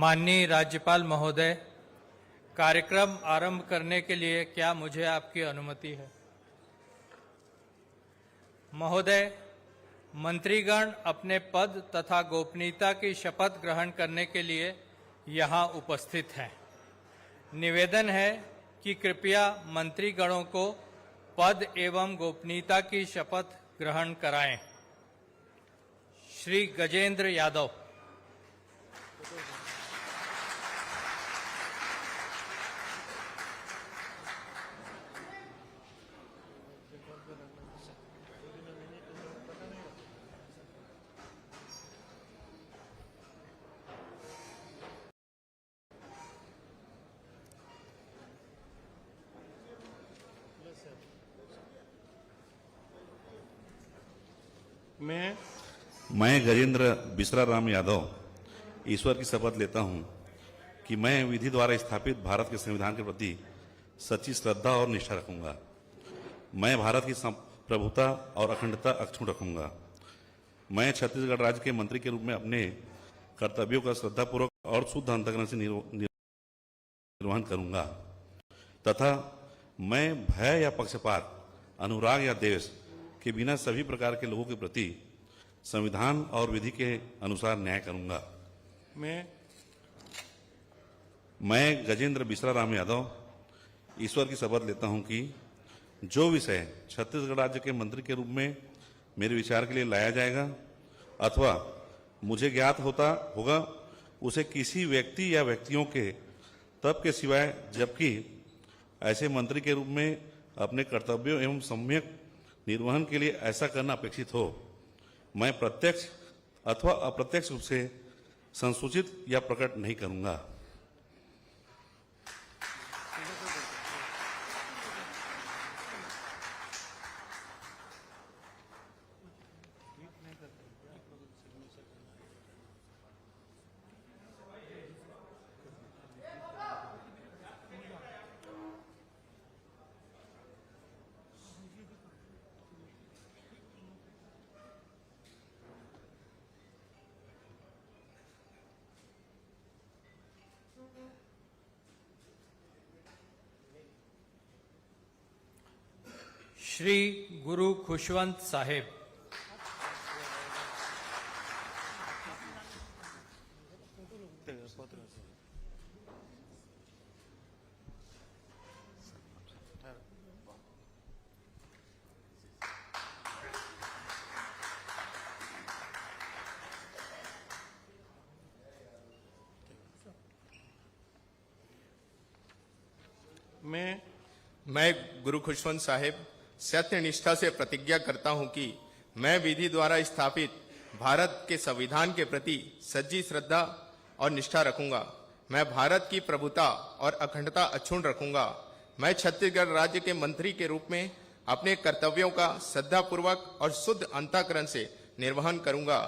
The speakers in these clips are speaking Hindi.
माननीय राज्यपाल महोदय, कार्यक्रम आरंभ करने के लिए क्या मुझे आपकी अनुमति है? महोदय, मंत्रीगण अपने पद तथा गोपनीयता की शपथ ग्रहण करने के लिए यहाँ उपस्थित हैं। निवेदन है कि कृपया मंत्रीगणों को पद एवं गोपनीयता की शपथ ग्रहण कराएं। श्री गजेंद्र यादव। मैं गजेंद्र बिसराराम यादव ईश्वर की शपथ लेता हूं कि मैं विधि द्वारा स्थापित भारत के संविधान के प्रति सच्ची श्रद्धा और निष्ठा रखूंगा। मैं भारत की प्रभुता और अखंडता अक्षुण्ण रखूंगा। मैं छत्तीसगढ़ राज्य के मंत्री के रूप में अपने कर्तव्यों का श्रद्धापूर्वक और शुद्ध अंतःकरण से निर्वहन करूंगा तथा मैं भय या पक्षपात, अनुराग या द्वेष के बिना सभी प्रकार के लोगों के प्रति संविधान और विधि के अनुसार न्याय करूंगा। मैं गजेंद्र बिसराराम यादव ईश्वर की शपथ लेता हूं कि जो विषय छत्तीसगढ़ राज्य के मंत्री के रूप में मेरे विचार के लिए लाया जाएगा अथवा मुझे ज्ञात होगा उसे किसी व्यक्ति या व्यक्तियों के तब के सिवाय, जबकि ऐसे मंत्री के रूप में अपने कर्तव्यों एवं सम्यक निर्वहन के लिए ऐसा करना अपेक्षित हो, मैं प्रत्यक्ष अथवा अप्रत्यक्ष रूप से संसूचित या प्रकट नहीं करूंगा। श्री गुरु खुशवंत साहेब। मैं गुरु खुशवंत साहेब सत्य निष्ठा से प्रतिज्ञा करता हूं कि मैं विधि द्वारा स्थापित भारत के संविधान के प्रति सच्ची श्रद्धा और निष्ठा रखूंगा। मैं भारत की प्रभुता और अखंडता अक्षुण्ण रखूंगा। मैं छत्तीसगढ़ राज्य के मंत्री के रूप में अपने कर्तव्यों का श्रद्धापूर्वक और शुद्ध अंतःकरण से निर्वहन करूंगा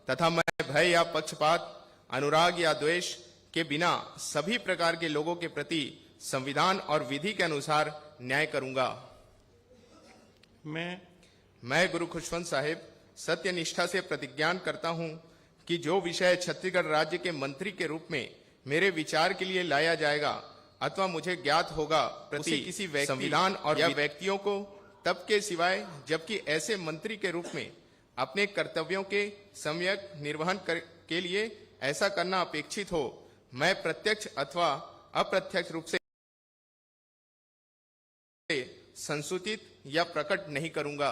तथा मैं भय या पक्षपात, अनुराग या द्वेष के बिना सभी प्रकार के लोगों के प्रति संविधान और विधि के अनुसार न्याय करूंगा। मैं गुरु खुशवंत साहेब सत्य निष्ठा से प्रतिज्ञान करता हूं कि जो विषय छत्तीसगढ़ राज्य के मंत्री के रूप में मेरे विचार के लिए लाया जाएगा अथवा मुझे ज्ञात होगा प्रति किसी संविधान और या व्यक्तियों को तब के सिवाय, जबकि ऐसे मंत्री के रूप में अपने कर्तव्यों के सम्यक निर्वहन के लिए ऐसा करना अपेक्षित हो, मैं प्रत्यक्ष अथवा अप्रत्यक्ष रूप से संसूचित या प्रकट नहीं करूंगा।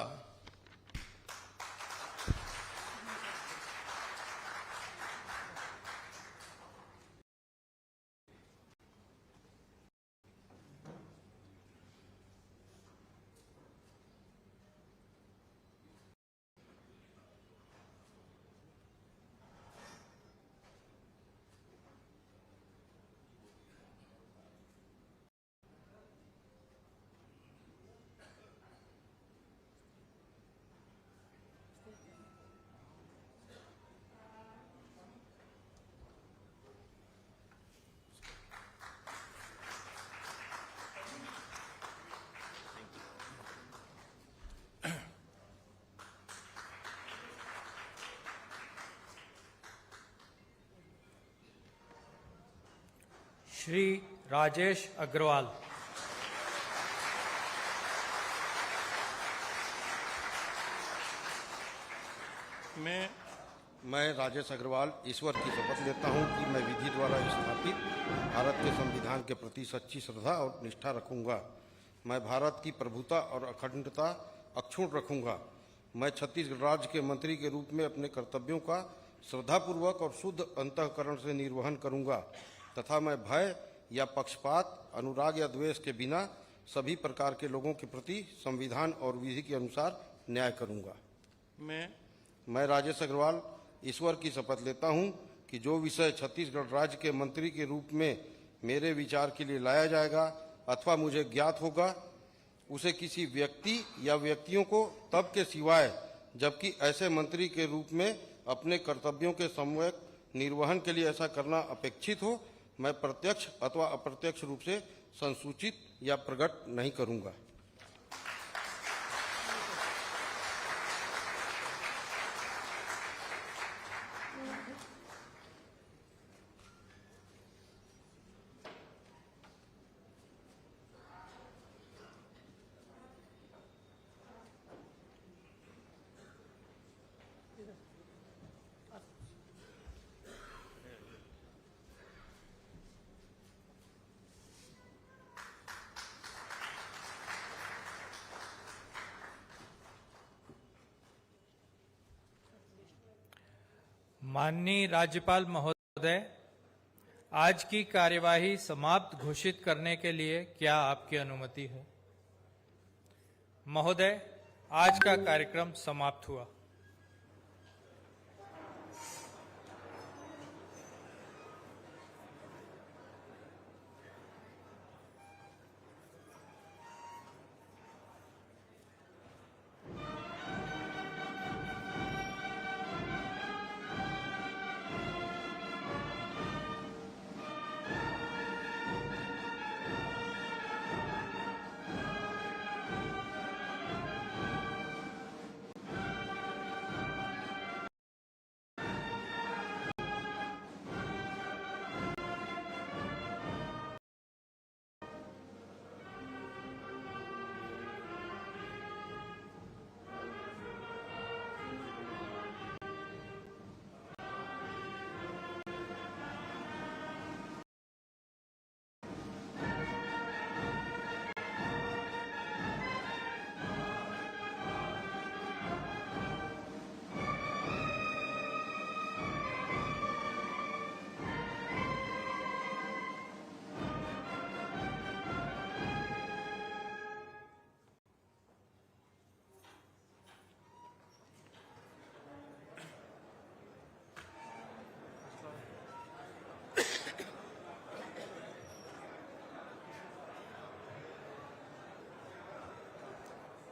श्री राजेश अग्रवाल। मैं राजेश अग्रवाल ईश्वर की शपथ लेता हूं कि मैं विधि द्वारा स्थापित भारत के संविधान के प्रति सच्ची श्रद्धा और निष्ठा रखूंगा। मैं भारत की प्रभुता और अखंडता अक्षुण्ण रखूंगा। मैं छत्तीसगढ़ राज्य के मंत्री के रूप में अपने कर्तव्यों का श्रद्धापूर्वक और शुद्ध अंतःकरण से निर्वहन करूंगा तथा मैं भय या पक्षपात, अनुराग या द्वेष के बिना सभी प्रकार के लोगों के प्रति संविधान और विधि के अनुसार न्याय करूंगा। मैं राजेश अग्रवाल ईश्वर की शपथ लेता हूं कि जो विषय छत्तीसगढ़ राज्य के मंत्री के रूप में मेरे विचार के लिए लाया जाएगा अथवा मुझे ज्ञात होगा, उसे किसी व्यक्ति या व्यक्तियों को तब के सिवाय जबकि ऐसे मंत्री के रूप में अपने कर्तव्यों के सम्यक निर्वहन के लिए ऐसा करना अपेक्षित हो, मैं प्रत्यक्ष अथवा अप्रत्यक्ष रूप से संसूचित या प्रकट नहीं करूंगा। माननीय राज्यपाल महोदय, आज की कार्यवाही समाप्त घोषित करने के लिए क्या आपकी अनुमति है? महोदय, आज का कार्यक्रम समाप्त हुआ।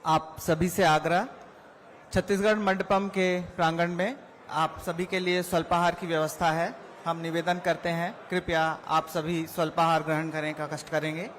आप सभी से आग्रह, छत्तीसगढ़ मंडपम के प्रांगण में आप सभी के लिए स्वल्पाहार की व्यवस्था है। हम निवेदन करते हैं, कृपया आप सभी स्वल्पाहार ग्रहण करने का कष्ट करेंगे।